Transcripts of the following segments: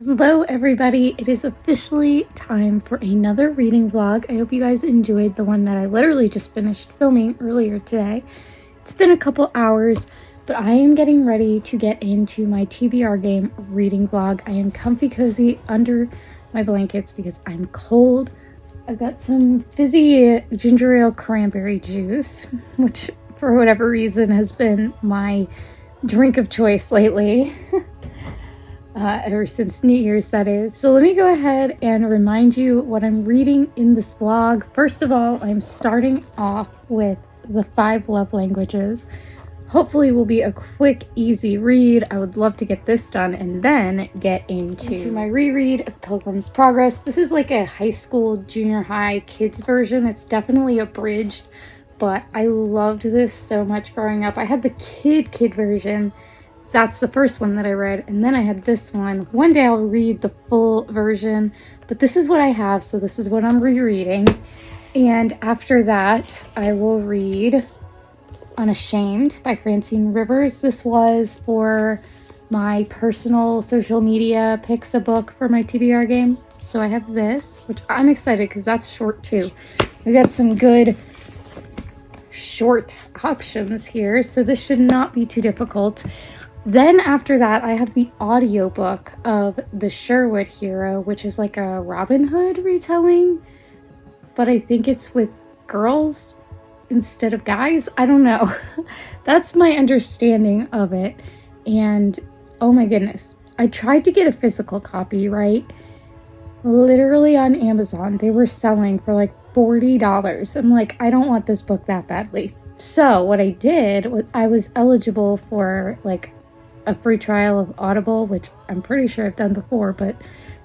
Hello everybody, it is officially time for another reading vlog. I hope you guys enjoyed the one that I literally just finished filming earlier today. It's been a couple hours, but I am getting ready to get into my TBR game reading vlog. I am comfy cozy under my blankets because I'm cold. I've got some fizzy ginger ale cranberry juice, which for whatever reason has been my drink of choice lately. Ever since New Year's, that is. So let me go ahead and remind you what I'm reading in this vlog. First of all, I'm starting off with the 5 love languages. Hopefully will be a quick, easy read. I would love to get this done and then get into my reread of Pilgrim's Progress. This is like a high school, junior high kids version. It's definitely abridged, but I loved this so much growing up. I had the kid version. That's the first one that I read, and then I had this one. One day I'll read the full version, but this is what I have, so this is what I'm rereading. And after that, I will read Unashamed by Francine. This was for my personal social media picks a book for my TBR game. So I have this, which I'm excited because that's short too. We got some good short options here, so this should not be too difficult. Then after that, I have the audiobook of the Sherwood Hero, which is like a Robin Hood retelling, but I think it's with girls instead of guys. I don't know. That's my understanding of it. And oh my goodness, I tried to get a physical copy, right? Literally on Amazon, they were selling for like $40. I'm like, I don't want this book that badly. So what I did was I was eligible for like a free trial of Audible, which I'm pretty sure I've done before, but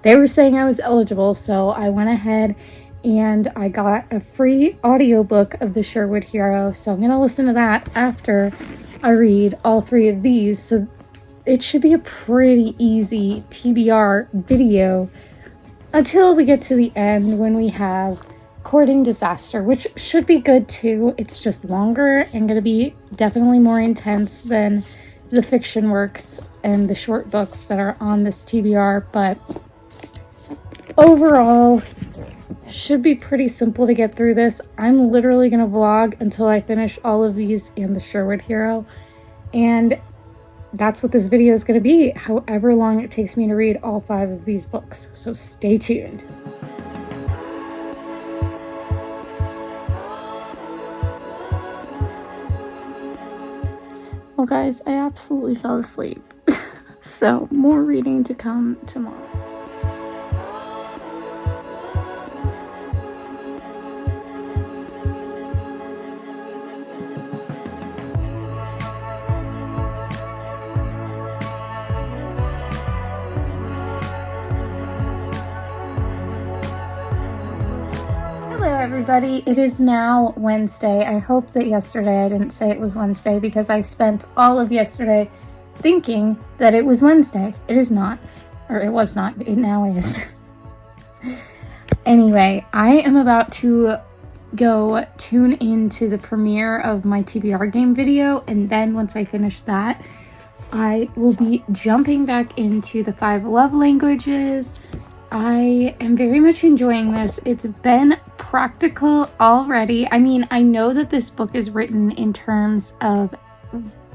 they were saying I was eligible, so I went ahead and I got a free audiobook of the Sherwood Hero. So I'm gonna listen to that after I read all 3 of these. So it should be a pretty easy TBR video until we get to the end when we have Courting Disaster, which should be good too. It's just longer and gonna be definitely more intense than the fiction works and the short books that are on this TBR, but overall should be pretty simple to get through this. I'm literally gonna vlog until I finish all of these and the Sherwood Hero, and that's what this video is gonna be, however long it takes me to read all 5 of these books. So stay tuned. Well guys, I absolutely fell asleep. So more reading to come tomorrow. Everybody, it is now Wednesday. I hope that yesterday I didn't say it was Wednesday because I spent all of yesterday thinking that it was Wednesday. It is not, or it was not. It now is. Anyway, I am about to go tune into the premiere of my TBR game video, and then once I finish that, I will be jumping back into the 5 love languages. I am very much enjoying this. It's been practical already. I mean, I know that this book is written in terms of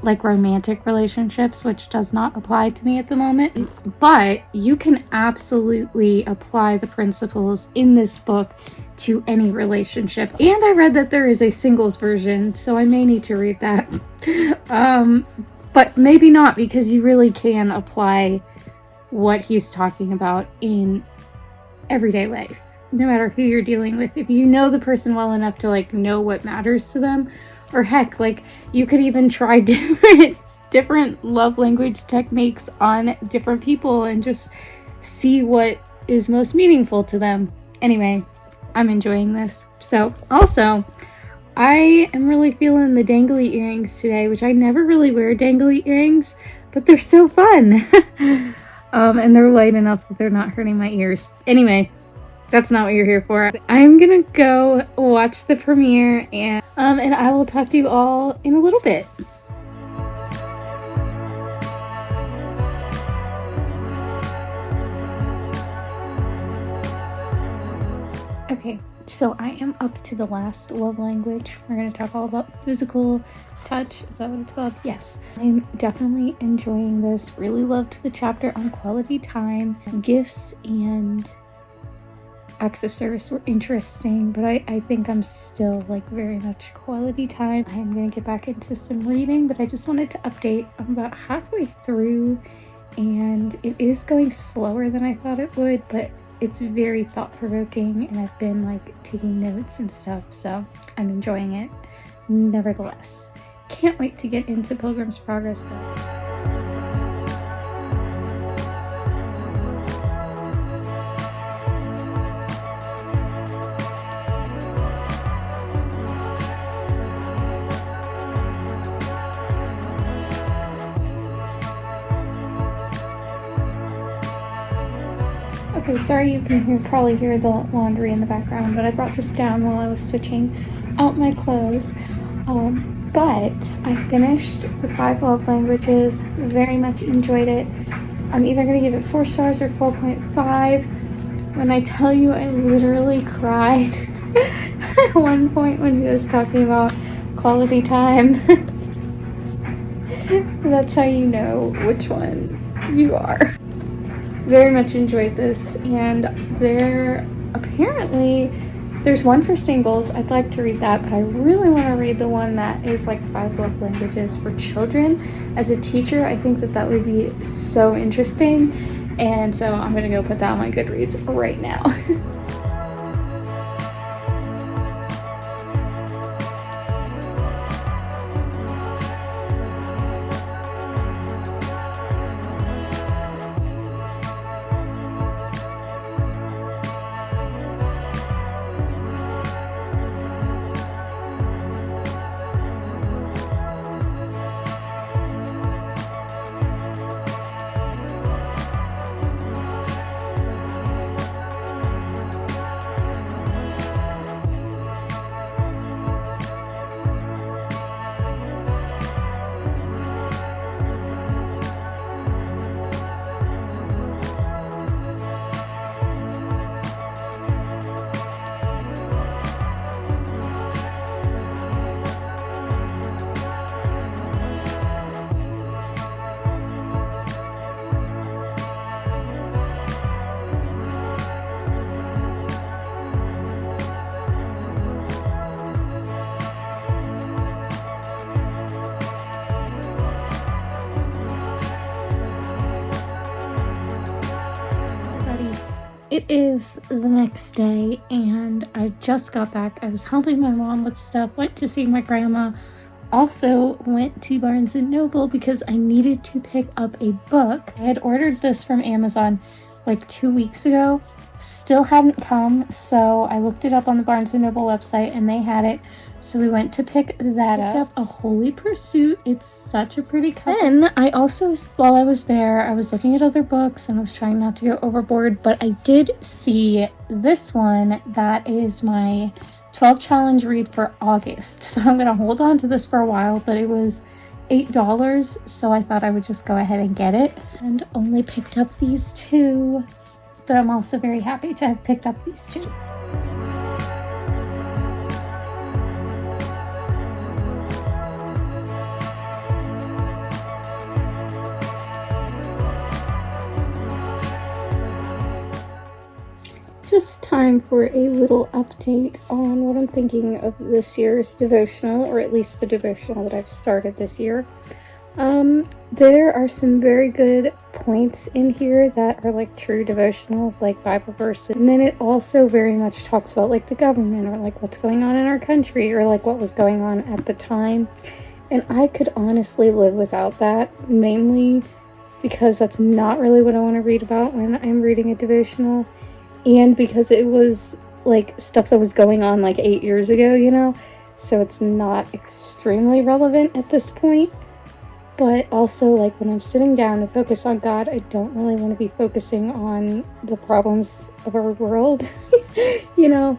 like romantic relationships, which does not apply to me at the moment, but you can absolutely apply the principles in this book to any relationship. And I read that there is a singles version, so I may need to read that. But maybe not, because you really can apply what he's talking about in everyday life, no matter who you're dealing with. If you know the person well enough to like know what matters to them, or heck, like you could even try different love language techniques on different people and just see what is most meaningful to them. Anyway, I'm enjoying this. So also, I am really feeling the dangly earrings today, which I never really wear dangly earrings, but they're so fun. And they're light enough that they're not hurting my ears. Anyway, that's not what you're here for. I'm gonna go watch the premiere, and I will talk to you all in a little bit. Okay, so I am up to the last love language. We're going to talk all about physical touch. Is that what it's called? Yes. I'm definitely enjoying this. Really loved the chapter on quality time. Gifts and acts of service were interesting, but I think I'm still like very much quality time. I am going to get back into some reading, but I just wanted to update. I'm about halfway through and it is going slower than I thought it would, but it's very thought-provoking and I've been like taking notes and stuff, so I'm enjoying it nevertheless. Can't wait to get into Pilgrim's Progress though. Okay, sorry you can probably hear the laundry in the background, but I brought this down while I was switching out my clothes. But I finished the 5 love languages, very much enjoyed it. I'm either going to give it 4 stars or 4.5. When I tell you I literally cried at one point when he was talking about quality time. That's how you know which one you are. Very much enjoyed this, and there's one for singles. I'd like to read that, but I really want to read the one that is like 5 love languages for children. As a teacher, I think that would be so interesting, and so I'm gonna go put that on my Goodreads right now. It is the next day and I just got back. I was helping my mom with stuff, went to see my grandma, also went to Barnes & Noble because I needed to pick up a book. I had ordered this from Amazon like 2 weeks ago, still hadn't come, so I looked it up on the Barnes & Noble website and they had it. So we went to pick that up. A Holy Pursuit. It's such a pretty cover. Then I also, while I was there, I was looking at other books and I was trying not to go overboard, but I did see this one that is my 12 challenge read for August. So I'm going to hold on to this for a while, but it was $8, so I thought I would just go ahead and get it. And only picked up these 2, but I'm also very happy to have picked up these 2. Just time for a little update on what I'm thinking of this year's devotional, or at least the devotional that I've started this year. There are some very good points in here that are like true devotionals, like Bible verses, and then it also very much talks about like the government, or like what's going on in our country, or like what was going on at the time. And I could honestly live without that, mainly because that's not really what I want to read about when I'm reading a devotional. And because it was like stuff that was going on like 8 years ago, you know, so it's not extremely relevant at this point. But also, like, when I'm sitting down to focus on God, I don't really want to be focusing on the problems of our world, you know.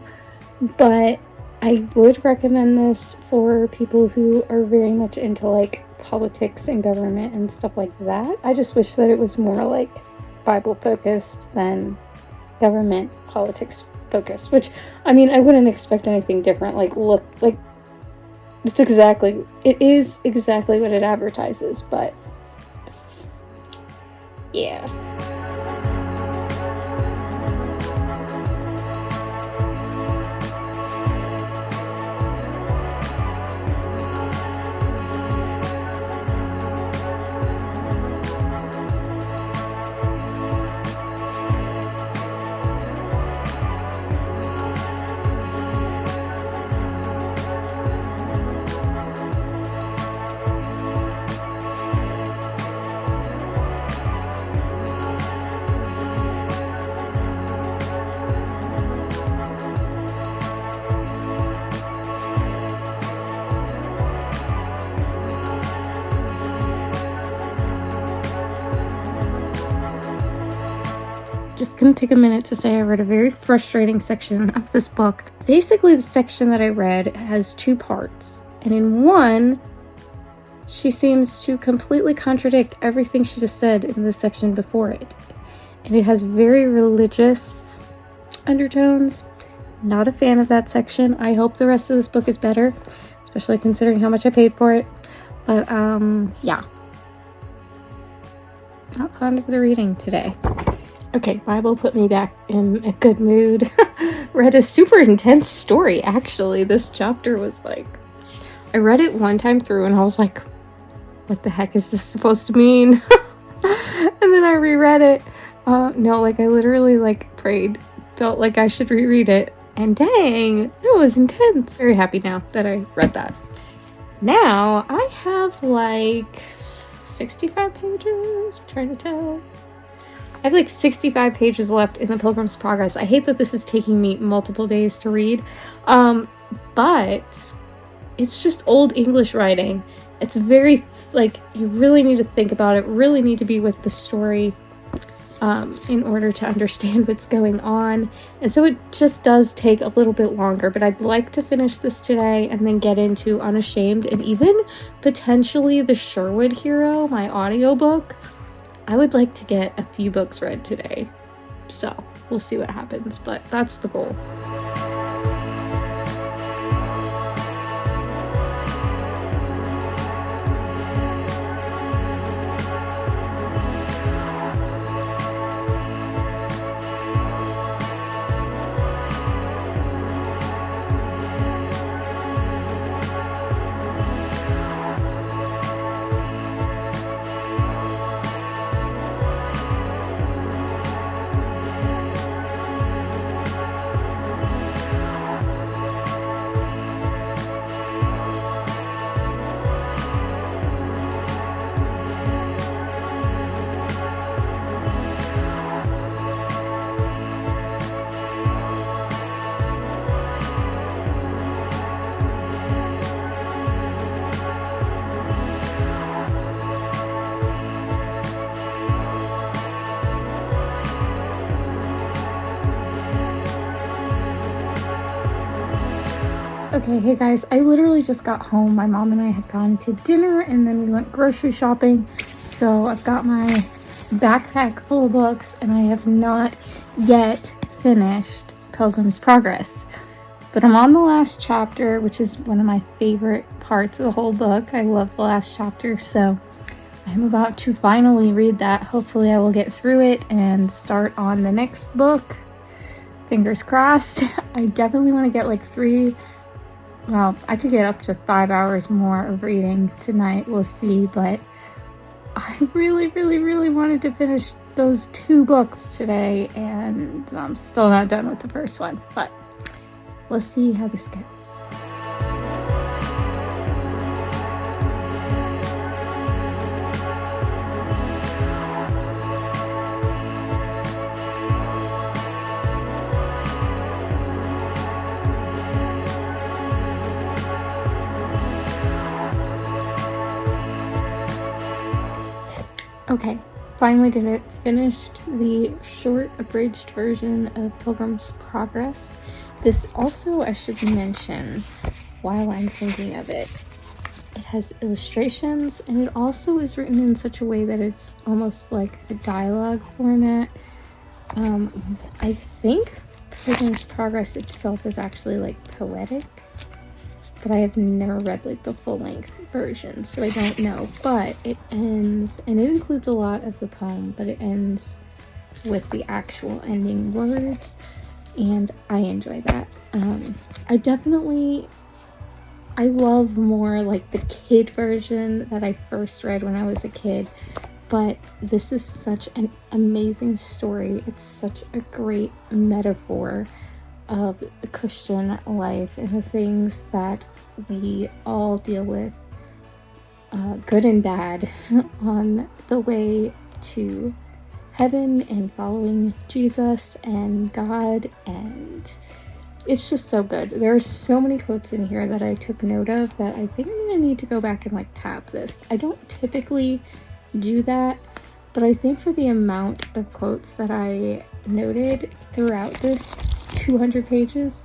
But I would recommend this for people who are very much into like politics and government and stuff like that. I just wish that it was more like Bible focused than government politics focus, which, I mean, I wouldn't expect anything different. Like, look, like, it is exactly what it advertises, but yeah. Just gonna take a minute to say I read a very frustrating section of this book. Basically, the section that I read has two parts, and in one, she seems to completely contradict everything she just said in the section before it. And it has very religious undertones. Not a fan of that section. I hope the rest of this book is better, especially considering how much I paid for it. But, yeah. Not fond of the reading today. Okay, Bible put me back in a good mood. Read a super intense story, actually. This chapter was like... I read it one time through and I was like, what the heck is this supposed to mean? And then I reread it. No, like, I literally, like, prayed. Felt like I should reread it. And dang, it was intense. Very happy now that I read that. Now, I have, like, 65 pages. I'm trying to tell. I have like 65 pages left in the Pilgrim's Progress. I hate that this is taking me multiple days to read, but it's just old English writing. It's very, like, you really need to think about it, really need to be with the story in order to understand what's going on. And so it just does take a little bit longer, but I'd like to finish this today and then get into Unashamed and even potentially the Sherwood Hero, my audiobook. I would like to get a few books read today, so we'll see what happens, but that's the goal. Okay, hey guys, I literally just got home. My mom and I had gone to dinner and then we went grocery shopping. So I've got my backpack full of books and I have not yet finished Pilgrim's Progress. But I'm on the last chapter, which is one of my favorite parts of the whole book. I love the last chapter, so I'm about to finally read that. Hopefully I will get through it and start on the next book. Fingers crossed. I definitely want to get like I could get up to 5 hours more of reading tonight. We'll see, but I really, really, really wanted to finish those 2 books today, and I'm still not done with the first one, but we'll see how this goes. Okay, finally did it. Finished the short abridged version of Pilgrim's Progress. This also, I should mention, while I'm thinking of it, it has illustrations and it also is written in such a way that it's almost like a dialogue format. I think Pilgrim's Progress itself is actually like poetic, but I have never read like the full-length version, so I don't know. But it ends, and it includes a lot of the poem, but it ends with the actual ending words, and I enjoy that. I love more like the kid version that I first read when I was a kid, but this is such an amazing story. It's such a great metaphor of the Christian life and the things that we all deal with, good and bad, on the way to heaven and following Jesus and God, and it's just so good. There are so many quotes in here that I took note of that I think I'm gonna need to go back and like tab this. I don't typically do that, but I think for the amount of quotes that I noted throughout this 200 pages,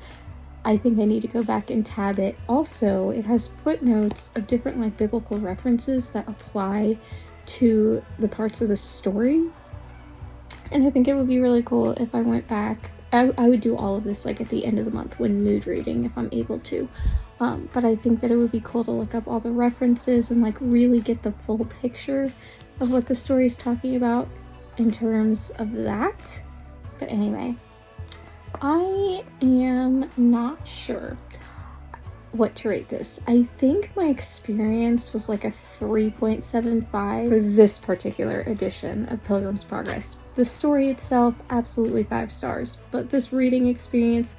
I think I need to go back and tab it. Also, it has footnotes of different like biblical references that apply to the parts of the story, and I think it would be really cool if I went back. I would do all of this like at the end of the month when mood reading, if I'm able to. But I think that it would be cool to look up all the references and like really get the full picture of what the story is talking about in terms of that. But anyway, I am not sure what to rate this. I think my experience was like a 3.75 for this particular edition of Pilgrim's Progress. The story itself, absolutely 5 stars, but this reading experience,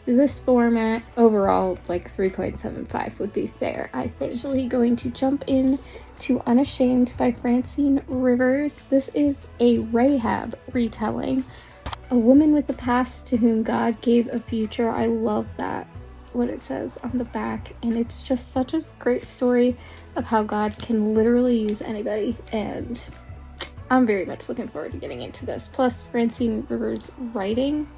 this format, overall like 3.75 would be fair, I think. Actually going to jump in to Unashamed by Francine Rivers. This is a Rahab retelling. A woman with a past to whom God gave a future. I love that, what it says on the back, and it's just such a great story of how God can literally use anybody, and I'm very much looking forward to getting into this. Plus, Francine Rivers' writing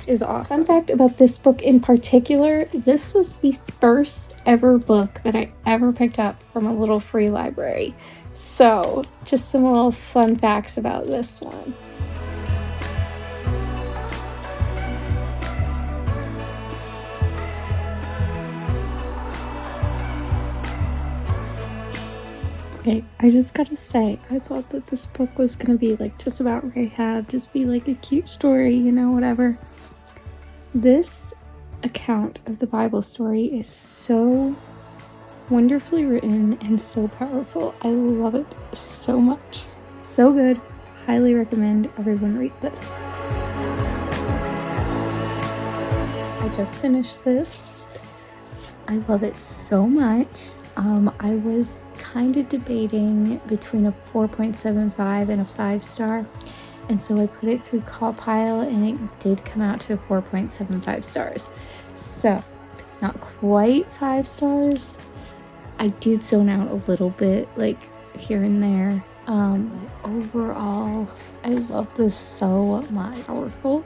is awesome. Fun fact about this book in particular, this was the first ever book that I ever picked up from a little free library. So, just some little fun facts about this one. Okay, I just gotta say, I thought that this book was gonna be like just about Rahab, just be like a cute story, you know, whatever. This account of the Bible story is so wonderfully written and so powerful. I love it so much. So good. Highly recommend everyone read this. I just finished this. I love it so much. I was kind of debating between a 4.75 and a 5-star, and so I put it through Callpile, and it did come out to 4.75 stars. So, not quite 5 stars. I did zone out a little bit, like here and there. But overall, I love this so much. Powerful.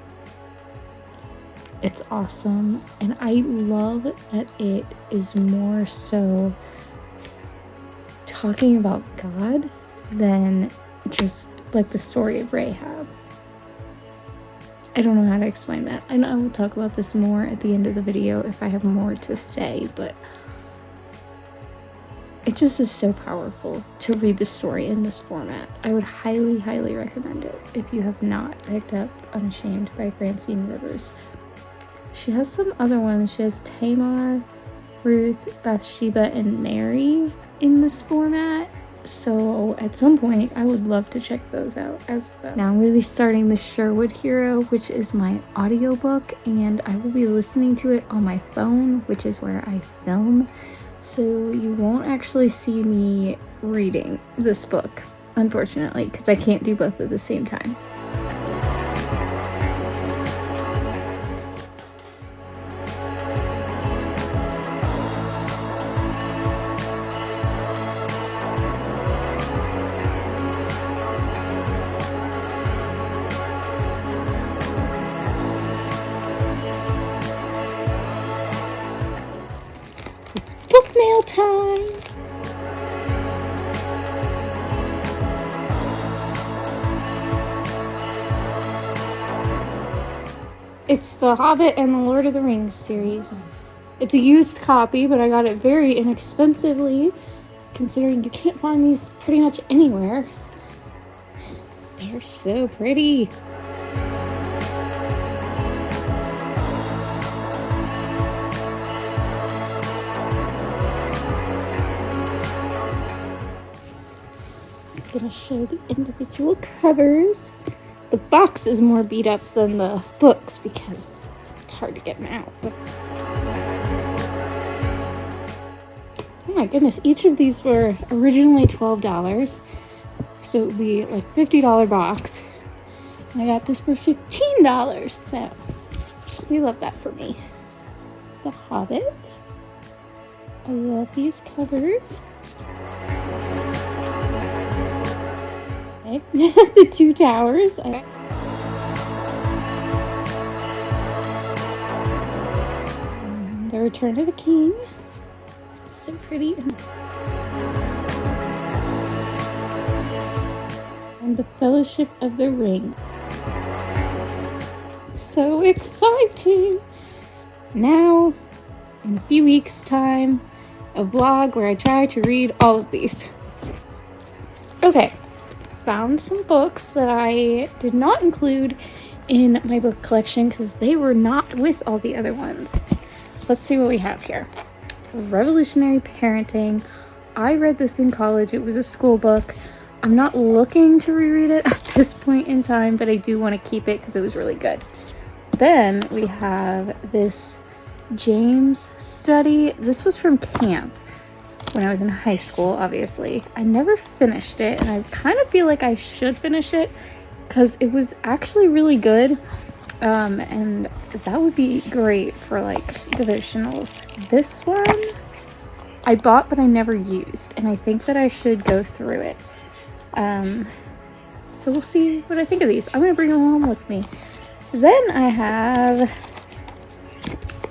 It's awesome, and I love that it is more so talking about God than just like the story of Rahab. I don't know how to explain that. I know I will talk about this more at the end of the video if I have more to say, but it just is so powerful to read the story in this format. I would highly, highly recommend it if you have not picked up Unashamed by Francine Rivers. She has some other ones. She has Tamar, Ruth, Bathsheba, and Mary in this format, so at some point I would love to check those out as well. Now I'm going to be starting the Sherwood Hero, which is my audiobook, and I will be listening to it on my phone, which is where I film, so you won't actually see me reading this book, unfortunately, because I can't do both at the same time. Bookmail time! It's the Hobbit and the Lord of the Rings series. It's a used copy, but I got it very inexpensively, considering you can't find these pretty much anywhere. They're so pretty. I'm gonna show the individual covers. The box is more beat up than the books because it's hard to get them out. Oh my goodness, each of these were originally $12, so it would be like $50 box. And I got this for $15, so we love that for me. The Hobbit. I love these covers. Okay. The Two Towers. The Return of the King. So pretty. And the Fellowship of the Ring. So exciting! Now, in a few weeks' time, a vlog where I try to read all of these. Okay, found some books that I did not include in my book collection because they were not with all the other ones. Let's see what we have here. Revolutionary Parenting. I read this in college. It was a school book. I'm not looking to reread it at this point in time, but I do want to keep it because it was really good. Then we have this James study. This was from camp when I was in high school, obviously. I never finished it, and I kind of feel like I should finish it because it was actually really good. And that would be great for like devotionals. This one I bought but I never used, and I think that I should go through it. So we'll see what I think of these. I'm gonna bring them home with me. Then I have,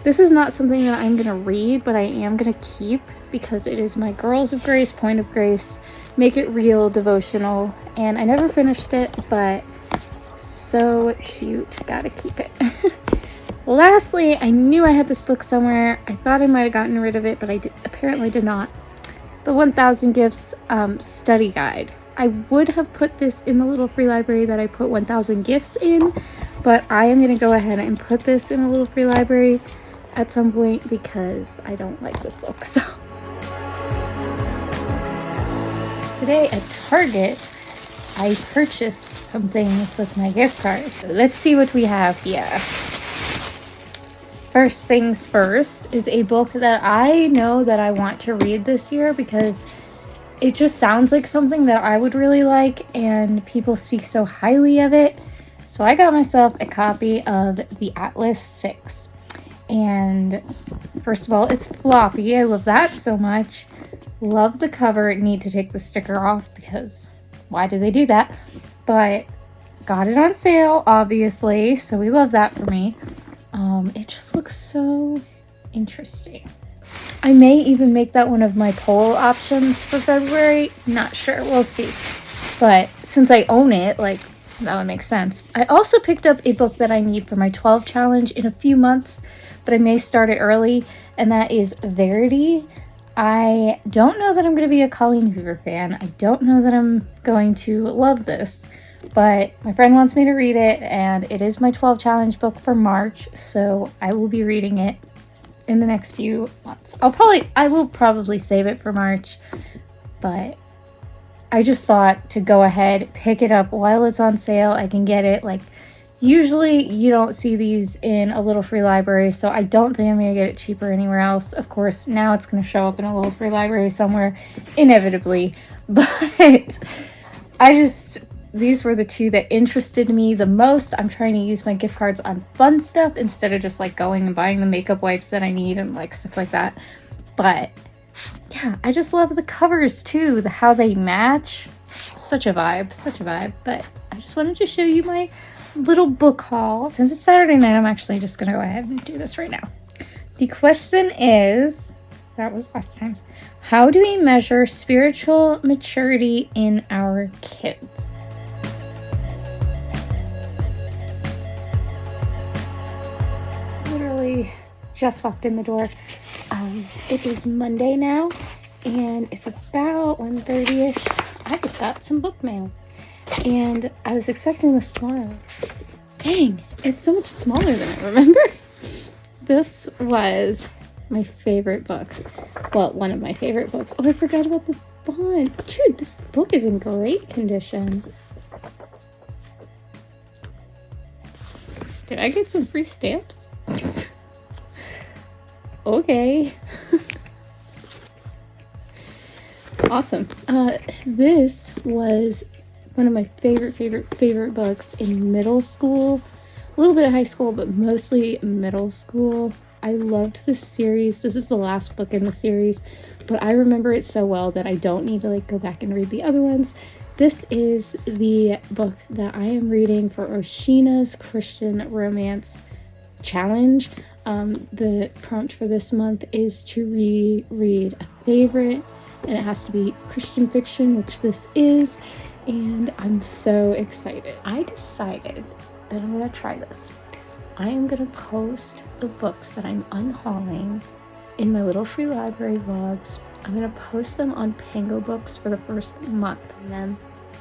this is not something that I'm gonna read, but I am gonna keep because it is my Girls of Grace, Point of Grace, Make It Real devotional, and I never finished it, but so cute. Gotta keep it. Lastly, I knew I had this book somewhere. I thought I might have gotten rid of it, but I apparently did not. The 1000 Gifts study guide. I would have put this in the little free library that I put 1000 gifts in, but I am going to go ahead and put this in a little free library at some point because I don't like this book. So today at Target, I purchased some things with my gift card. Let's see what we have here. First things first is a book that I know that I want to read this year because it just sounds like something that I would really like, and people speak so highly of it. So I got myself a copy of the Atlas 6. And first of all, it's floppy. I love that so much. Love the cover. Need to take the sticker off because why do they do that? But got it on sale, obviously. So we love that for me. It just looks so interesting. I may even make that one of my poll options for February. Not sure. We'll see. But since I own it, like, that would make sense. I also picked up a book that I need for my 12 challenge in a few months, but I may start it early, and that is Verity. I don't know that I'm going to be a Colleen Hoover fan. I don't know that I'm going to love this, but my friend wants me to read it, and it is my 12 challenge book for March, so I will be reading it in the next few months. I will probably save it for March, but I just thought to go ahead, pick it up while it's on sale. I can get it, like, usually you don't see these in a little free library, so I don't think I'm going to get it cheaper anywhere else. Of course, now it's going to show up in a little free library somewhere, inevitably, but these were the two that interested me the most. I'm trying to use my gift cards on fun stuff instead of just like going and buying the makeup wipes that I need and like stuff like that. But yeah, I just love the covers too, how they match. Such a vibe. But I just wanted to show you my little book haul. Since it's Saturday night, I'm actually just gonna go ahead and do this right now. The question is, that was last time's, how do we measure spiritual maturity in our kids? literally just walked in the door. It is Monday now, and it's about 1:30ish. I just got some book mail, and I was expecting this tomorrow. Dang, it's so much smaller than I remember. This was my favorite book. Well, one of my favorite books. Oh, I forgot about the bond. Dude, this book is in great condition. Did I get some free stamps? Okay. Awesome. This was one of my favorite books in middle school. A little bit of high school, but mostly middle school. I loved this series. This is the last book in the series, but I remember it so well that I don't need to go back and read the other ones. This is the book that I am reading for Oshina's Christian Romance Challenge. The prompt for this month is to reread a favorite, and it has to be Christian fiction, which this is, and I'm so excited. I decided that I'm going to try this. I am going to post the books that I'm unhauling in my little free library vlogs. I'm going to post them on Pango Books for the first month. And then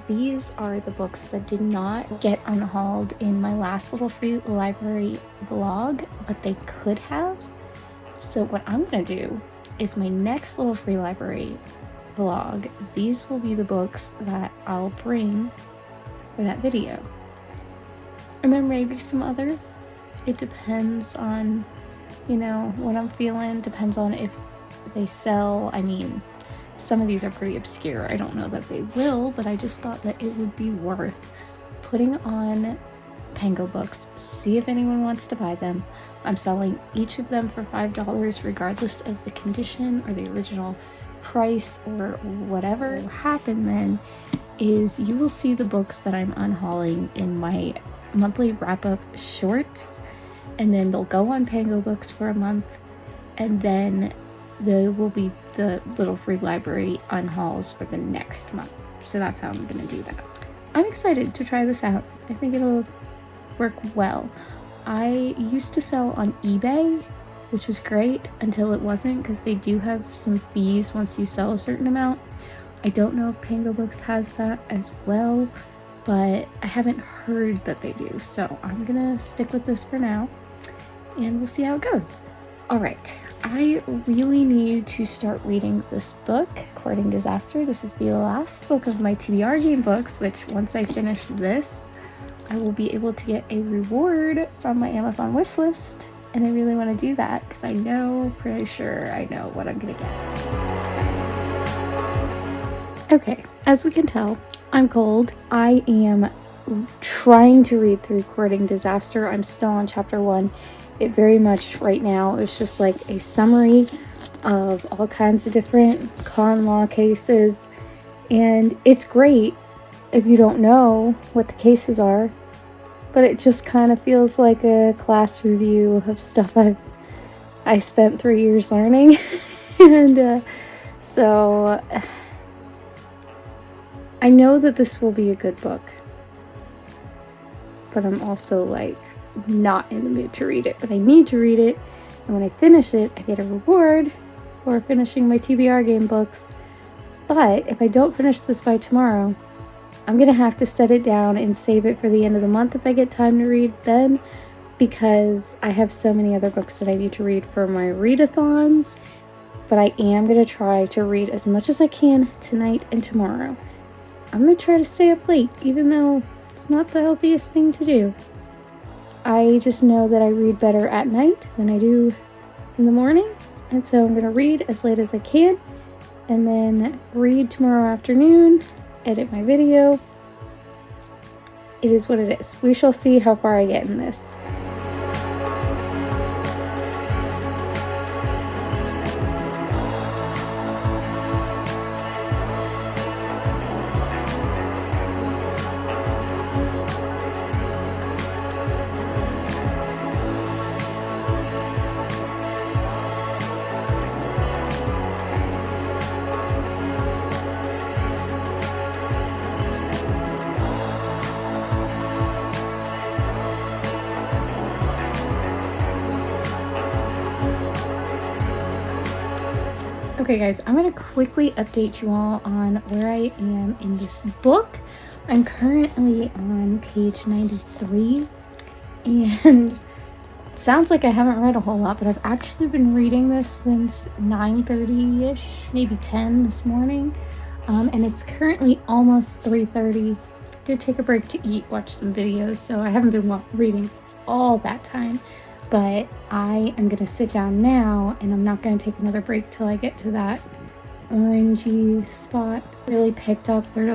these are the books that did not get unhauled in my last little free library vlog, but they could have. So what I'm going to do is my next little free library vlog, these will be the books that I'll bring for that video. And then maybe some others. It depends on, what I'm feeling. Depends on if they sell. I mean, some of these are pretty obscure. I don't know that they will, but I just thought that it would be worth putting on Pango Books, see if anyone wants to buy them. I'm selling each of them for $5 regardless of the condition or the original price or whatever. What will happen then is you will see the books that I'm unhauling in my monthly wrap-up shorts, and then they'll go on Pango Books for a month, and then there will be the little free library unhauls for the next month. So that's how I'm going to do that. I'm excited to try this out. I think it'll work well. I used to sell on eBay, which was great until it wasn't, because they do have some fees once you sell a certain amount. I don't know if Pango Books has that as well, but I haven't heard that they do. So I'm going to stick with this for now, and we'll see how it goes. All right, I really need to start reading this book, Courting Disaster. This is the last book of my TBR game books, which once I finish this, I will be able to get a reward from my Amazon wish list. And I really want to do that because pretty sure I know what I'm going to get. Okay, as we can tell, I'm cold. I am trying to read through Courting Disaster. I'm still on chapter 1. It very much right now is just like a summary of all kinds of different con law cases, and it's great if you don't know what the cases are, but it just kind of feels like a class review of stuff I spent 3 years learning. And so I know that this will be a good book, but I'm also not in the mood to read it, but I need to read it, and when I finish it, I get a reward for finishing my TBR game books. But if I don't finish this by tomorrow, I'm gonna have to set it down and save it for the end of the month if I get time to read then, because I have so many other books that I need to read for my readathons. But I am gonna try to read as much as I can tonight and tomorrow. I'm gonna try to stay up late, even though it's not the healthiest thing to do. I just know that I read better at night than I do in the morning, and so I'm going to read as late as I can, and then read tomorrow afternoon, edit my video. It is what it is. We shall see how far I get in this. Okay guys, I'm going to quickly update you all on where I am in this book. I'm currently on page 93, and it sounds like I haven't read a whole lot, but I've actually been reading this since 9:30ish, maybe 10 this morning, and it's currently almost 3:30. Did take a break to eat, watch some videos, so I haven't been reading all that time. But I am going to sit down now, and I'm not going to take another break till I get to that orangey spot. Really picked up. There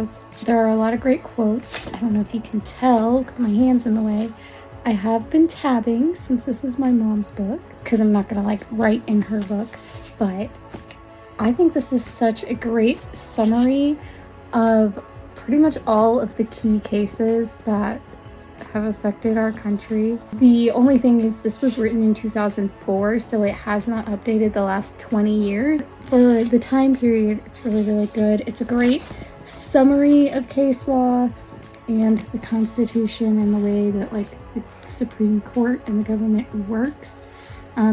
are a lot of great quotes. I don't know if you can tell because my hand's in the way. I have been tabbing since this is my mom's book, because I'm not going to like write in her book. But I think this is such a great summary of pretty much all of the key cases that have affected our country. The only thing is this was written in 2004, so it has not updated the last 20 years. For the time period, it's really, really good. It's a great summary of case law and the Constitution and the way that like the Supreme Court and the government works.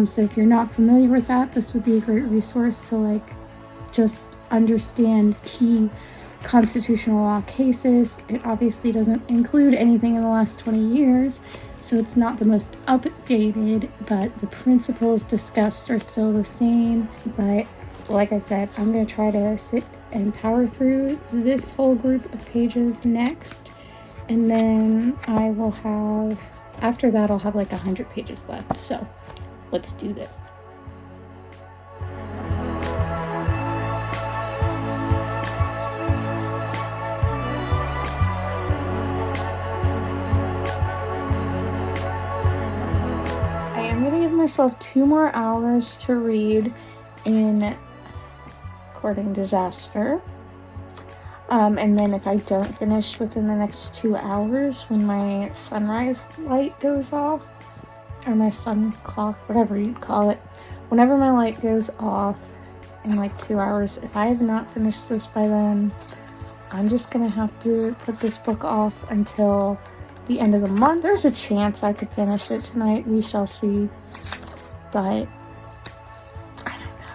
So if you're not familiar with that, this would be a great resource to like just understand key constitutional law cases. It obviously doesn't include anything in the last 20 years, so it's not the most updated, but the principles discussed are still the same. But like I said, I'm going to try to sit and power through this whole group of pages next, and then I will have, after that, I'll have like 100 pages left. So let's do this. I'm going to give myself 2 more hours to read in Courting Disaster. And then if I don't finish within the next 2 hours, when my sunrise light goes off, or my sun clock, whatever you'd call it, whenever my light goes off in like 2 hours, if I have not finished this by then, I'm just going to have to put this book off until the end of the month. There's a chance I could finish it tonight. We shall see. But I don't know.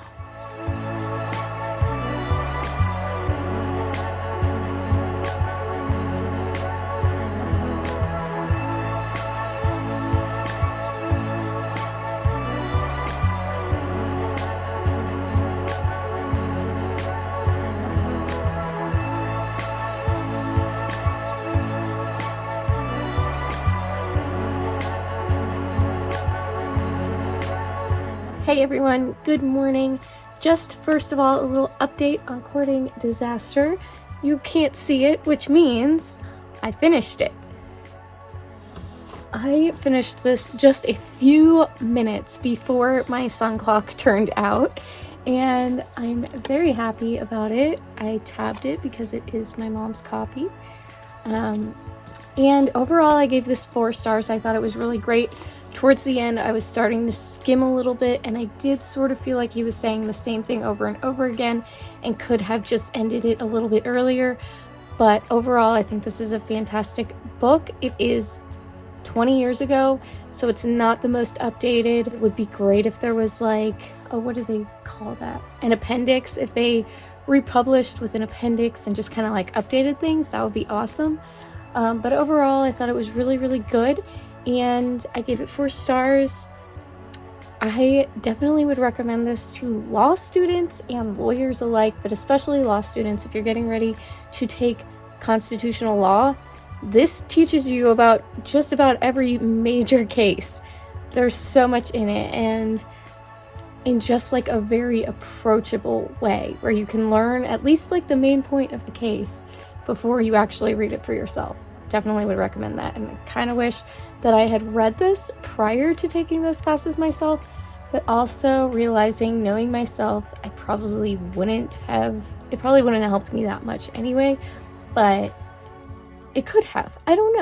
Hey everyone, good morning. Just first of all, a little update on Courting Disaster. You can't see it, which means I finished it. I finished this just a few minutes before my sun clock turned out, and I'm very happy about it. I tabbed it because it is my mom's copy. And overall, I gave this 4 stars. I thought it was really great. Towards the end, I was starting to skim a little bit, and I did sort of feel like he was saying the same thing over and over again and could have just ended it a little bit earlier. But overall, I think this is a fantastic book. It is 20 years ago, so it's not the most updated. It would be great if there was like, what do they call that? An appendix. If they republished with an appendix and just kind of like updated things, that would be awesome. But overall, I thought it was really, really good. And I gave it 4 stars. I definitely would recommend this to law students and lawyers alike, but especially law students. If you're getting ready to take constitutional law, this teaches you about just about every major case. There's so much in it, and in just like a very approachable way where you can learn at least like the main point of the case before you actually read it for yourself. Definitely would recommend that. And I kind of wish that I had read this prior to taking those classes myself, but also realizing, knowing myself, it probably wouldn't have helped me that much anyway, but it could have. I don't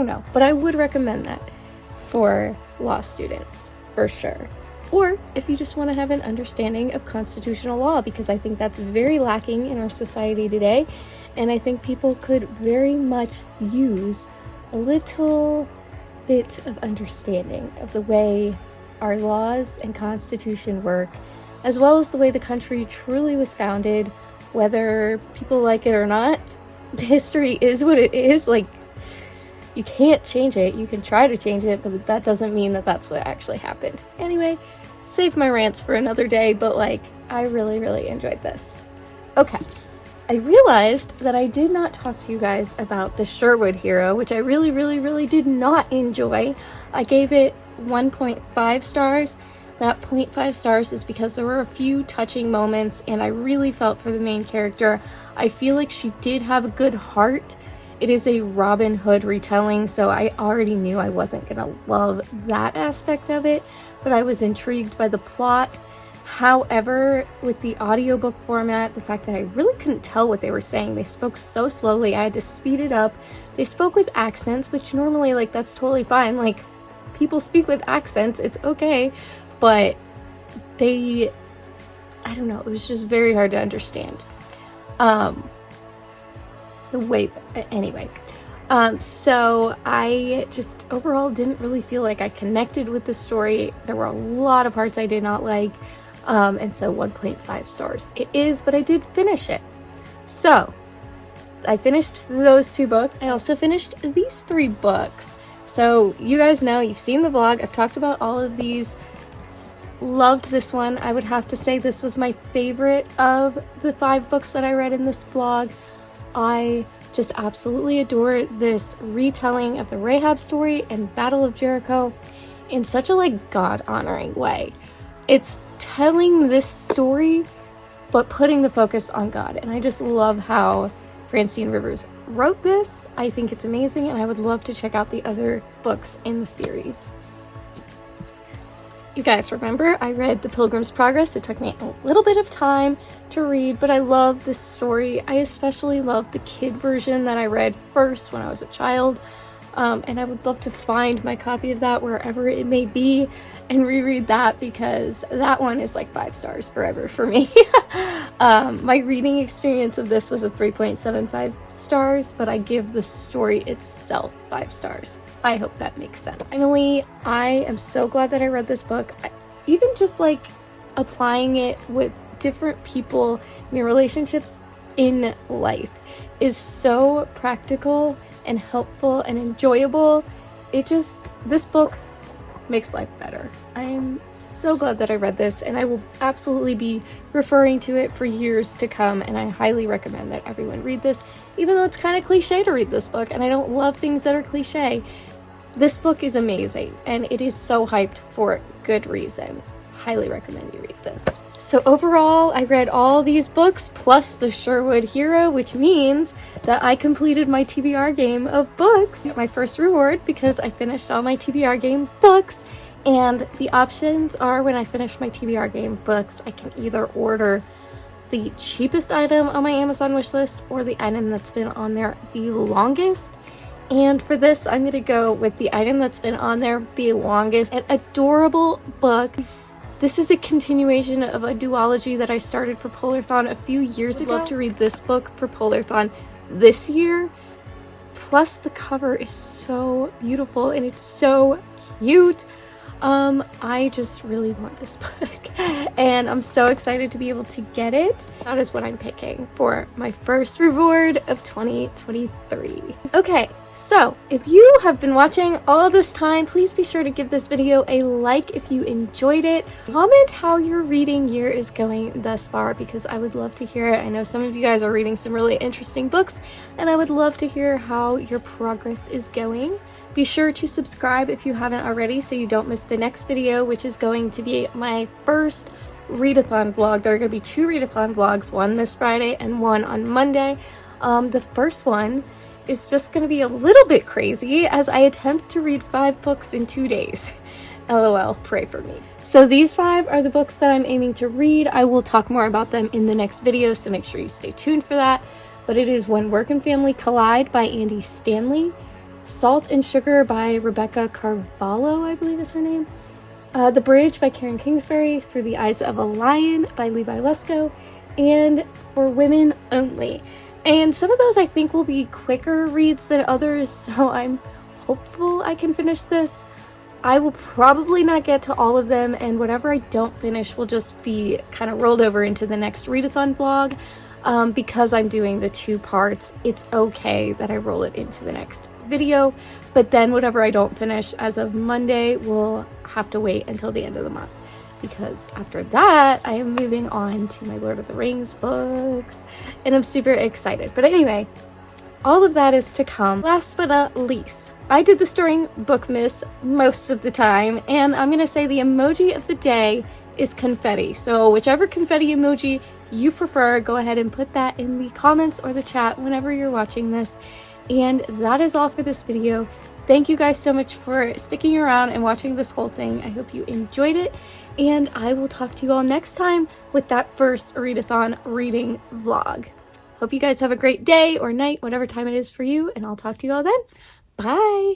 know, but I would recommend that for law students for sure. Or if you just want to have an understanding of constitutional law, because I think that's very lacking in our society today. And I think people could very much use a little bit of understanding of the way our laws and constitution work, as well as the way the country truly was founded. Whether people like it or not, history is what it is. Like, you can't change it. You can try to change it, but that doesn't mean that that's what actually happened. Anyway, save my rants for another day, but like, I really, really enjoyed this. Okay, I realized that I did not talk to you guys about the Sherwood Hero, which I really, really, really did not enjoy. I gave it 1.5 stars. That 0.5 stars is because there were a few touching moments and I really felt for the main character. I feel like she did have a good heart. It is a Robin Hood retelling, so I already knew I wasn't gonna love that aspect of it, but I was intrigued by the plot. However, with the audiobook format, the fact that I really couldn't tell what they were saying, they spoke so slowly, I had to speed it up. They spoke with accents, which normally, like, that's totally fine. Like, people speak with accents, it's okay. But I don't know, it was just very hard to understand. So I just overall didn't really feel like I connected with the story. There were a lot of parts I did not like, and so 1.5 stars it is, but I did finish it. So I finished those 2 books. I also finished these 3 books. So you guys know, you've seen the vlog, I've talked about all of these. Loved this one. I would have to say this was my favorite of the 5 books that I read in this vlog. I just absolutely adore this retelling of the Rahab story and Battle of Jericho in such a like God-honoring way. It's telling this story but putting the focus on God, and I just love how Francine Rivers wrote this. I think it's amazing, and I would love to check out the other books in the series. You guys remember I read The Pilgrim's Progress. It took me a little bit of time to read, but I love this story. I especially love the kid version that I read first when I was a child, and I would love to find my copy of that wherever it may be and reread that, because that one is like 5 stars forever for me. My reading experience of this was a 3.75 stars, but I give the story itself 5 stars. I hope that makes sense. Finally, I am so glad that I read this book. Even just like applying it with different people in your relationships in life is so practical and helpful and enjoyable. This book makes life better. I am so glad that I read this, and I will absolutely be referring to it for years to come, and I highly recommend that everyone read this, even though it's kind of cliche to read this book, and I don't love things that are cliche. This book is amazing, and it is so hyped for good reason. Highly recommend you read this. So overall, I read all these books plus the Sherwood Hero, which means that I completed my TBR game of books. My first reward, because I finished all my TBR game books, and the options are, when I finish my TBR game books, I can either order the cheapest item on my Amazon wishlist or the item that's been on there the longest. And for this, I'm gonna go with the item that's been on there the longest. An adorable book. This is a continuation of a duology that I started for Polarthon a few years ago. I'd love to read this book for Polarthon this year. Plus, the cover is so beautiful and it's so cute. I just really want this book, and I'm so excited to be able to get it. That is what I'm picking for my first reward of 2023. Okay, so if you have been watching all this time, please be sure to give this video a like if you enjoyed it. Comment how your reading year is going thus far, because I would love to hear it. I know some of you guys are reading some really interesting books, and I would love to hear how your progress is going. Be sure to subscribe if you haven't already so you don't miss the next video, which is going to be my first readathon vlog. There are going to be 2 readathon vlogs, one this Friday and one on Monday. The first one is just going to be a little bit crazy as I attempt to read 5 books in 2 days. LOL, pray for me. So these 5 are the books that I'm aiming to read. I will talk more about them in the next video, so make sure you stay tuned for that. But it is When Work and Family Collide by Andy Stanley, Salt and Sugar by Rebecca Carvalho, I believe is her name, The Bridge by Karen Kingsbury, Through the Eyes of a Lion by Levi Lesko, and For Women Only. And some of those I think will be quicker reads than others, so I'm hopeful I can finish this. I will probably not get to all of them, and whatever I don't finish will just be kind of rolled over into the next readathon vlog. Because I'm doing the 2 parts, it's okay that I roll it into the next video, but then whatever I don't finish as of Monday will have to wait until the end of the month, because after that I am moving on to my Lord of the Rings books, and I'm super excited. But anyway, all of that is to come. Last but not least, I did this during Bookmas most of the time, and I'm gonna say the emoji of the day is confetti. So whichever confetti emoji you prefer, go ahead and put that in the comments or the chat whenever you're watching this. And that is all for this video. Thank you guys so much for sticking around and watching this whole thing. I hope you enjoyed it, and I will talk to you all next time with that first Readathon reading vlog. Hope you guys have a great day or night, whatever time it is for you, and I'll talk to you all then. Bye!